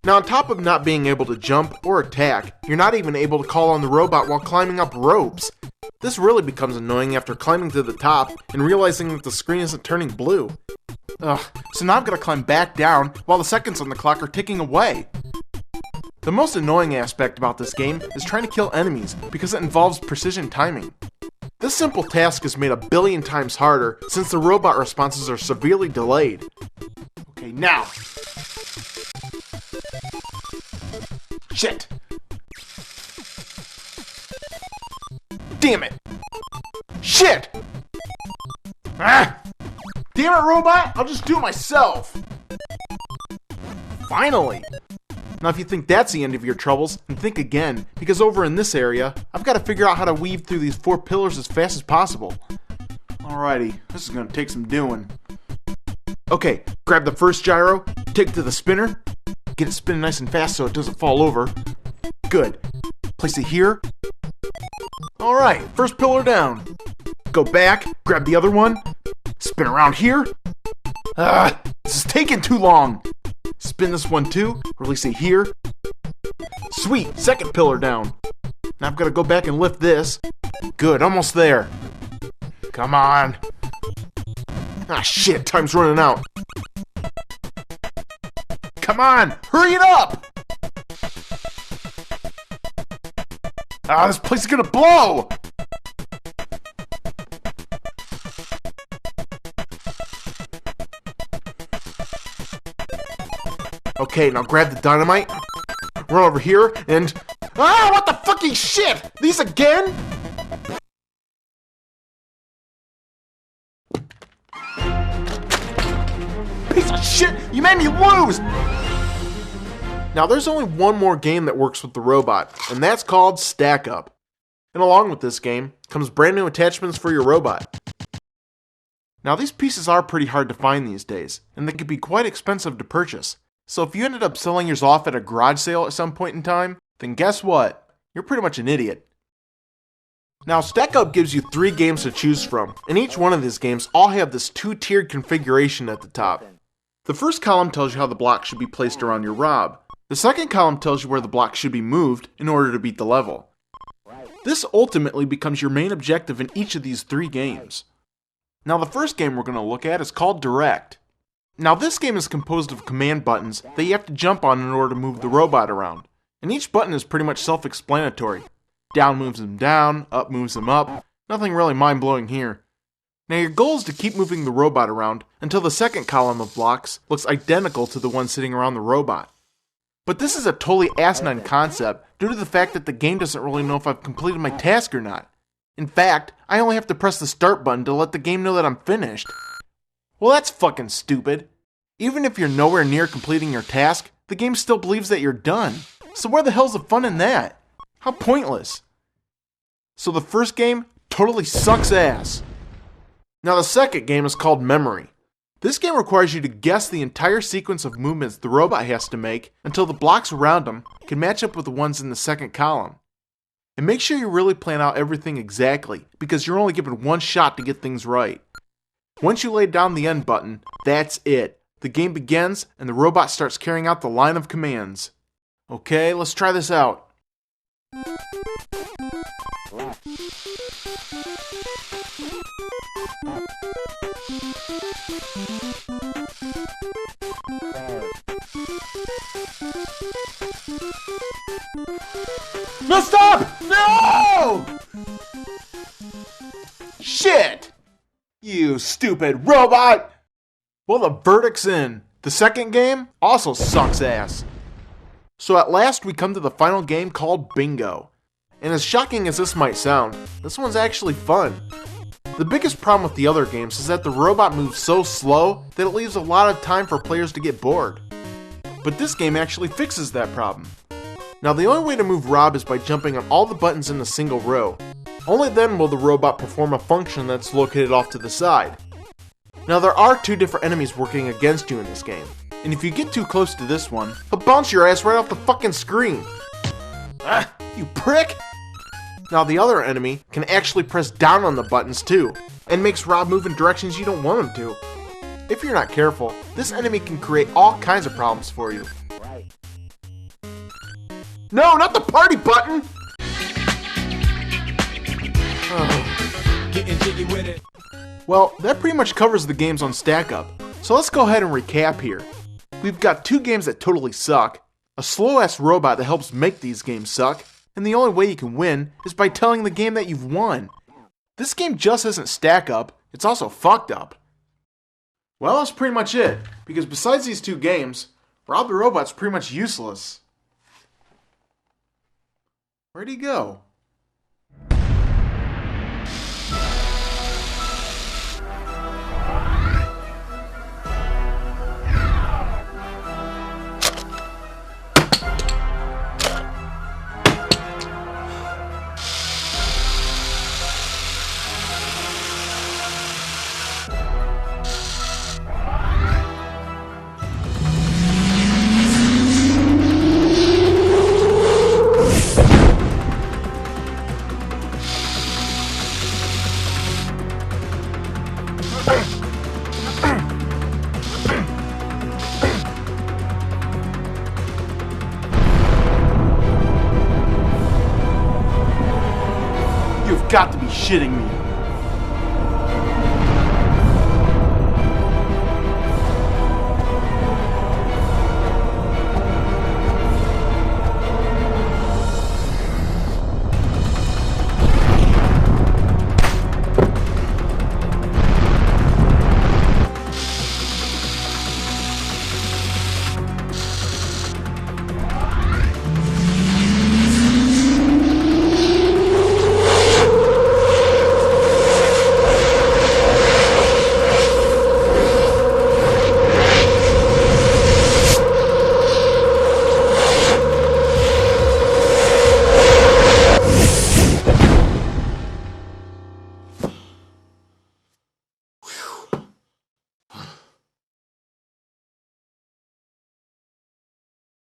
Now, on top of not being able to jump or attack, you're not even able to call on the robot while climbing up ropes. This really becomes annoying after climbing to the top and realizing that the screen isn't turning blue. Ugh, so now I've got to climb back down while the seconds on the clock are ticking away. The most annoying aspect about this game is trying to kill enemies because it involves precision timing. This simple task is made a billion times harder since the robot responses are severely delayed. Okay, now! Shit! Damn it! Shit! Ah! Damn it, robot! I'll just do it myself! Finally! Now if you think that's the end of your troubles, then think again, because over in this area, I've got to figure out how to weave through these 4 pillars as fast as possible. Alrighty, this is going to take some doing. Okay, grab the first gyro, take it to the spinner, get it spinning nice and fast so it doesn't fall over. Good. Place it here. Alright, first pillar down. Go back, grab the other one, spin around here. This is taking too long. Spin this one too, release it here. Sweet, second pillar down. Now I've got to go back and lift this. Good, almost there. Come on. Ah shit, time's running out. Come on, hurry it up! Ah, this place is gonna blow! Okay, now grab the dynamite, run over here, and... Ah, what the fucking shit! These again? Piece of shit! You made me lose! Now there's only one more game that works with the robot, and that's called Stack Up. And along with this game, comes brand new attachments for your robot. Now these pieces are pretty hard to find these days, and they can be quite expensive to purchase. So if you ended up selling yours off at a garage sale at some point in time, then guess what? You're pretty much an idiot. Now Stack Up gives you 3 games to choose from, and each one of these games all have this 2-tiered configuration at the top. The first column tells you how the blocks should be placed around your Rob. The second column tells you where the blocks should be moved in order to beat the level. This ultimately becomes your main objective in each of these 3 games. Now the first game we're going to look at is called Direct. Now this game is composed of command buttons that you have to jump on in order to move the robot around. And each button is pretty much self-explanatory. Down moves them down, up moves them up, nothing really mind-blowing here. Now your goal is to keep moving the robot around until the second column of blocks looks identical to the one sitting around the robot. But this is a totally asinine concept due to the fact that the game doesn't really know if I've completed my task or not. In fact, I only have to press the start button to let the game know that I'm finished. Well, that's fucking stupid. Even if you're nowhere near completing your task, the game still believes that you're done. So where the hell's the fun in that? How pointless. So the first game totally sucks ass. Now the second game is called Memory. This game requires you to guess the entire sequence of movements the robot has to make until the blocks around him can match up with the ones in the second column. And make sure you really plan out everything exactly, because you're only given one shot to get things right. Once you lay down the end button, that's it. The game begins and the robot starts carrying out the line of commands. Okay, let's try this out. No, stop! No! Shit! You stupid robot! Well, the verdict's in. The second game also sucks ass. So at last we come to the final game called Bingo. And as shocking as this might sound, this one's actually fun. The biggest problem with the other games is that the robot moves so slow that it leaves a lot of time for players to get bored. But this game actually fixes that problem. Now the only way to move Rob is by jumping on all the buttons in a single row. Only then will the robot perform a function that's located off to the side. Now there are 2 different enemies working against you in this game, and if you get too close to this one, he'll bounce your ass right off the fucking screen. Ah, you prick! Now the other enemy can actually press down on the buttons too, and makes Rob move in directions you don't want him to. If you're not careful, this enemy can create all kinds of problems for you. No, not the party button! Getting jiggy with it. Well, that pretty much covers the games on Stack Up, so let's go ahead and recap here. We've got 2 games that totally suck, a slow-ass robot that helps make these games suck, and the only way you can win is by telling the game that you've won. This game just isn't Stack Up, it's also fucked up. Well, that's pretty much it, because besides these 2 games, Rob the Robot's pretty much useless. Where'd he go? You've got to be shitting me.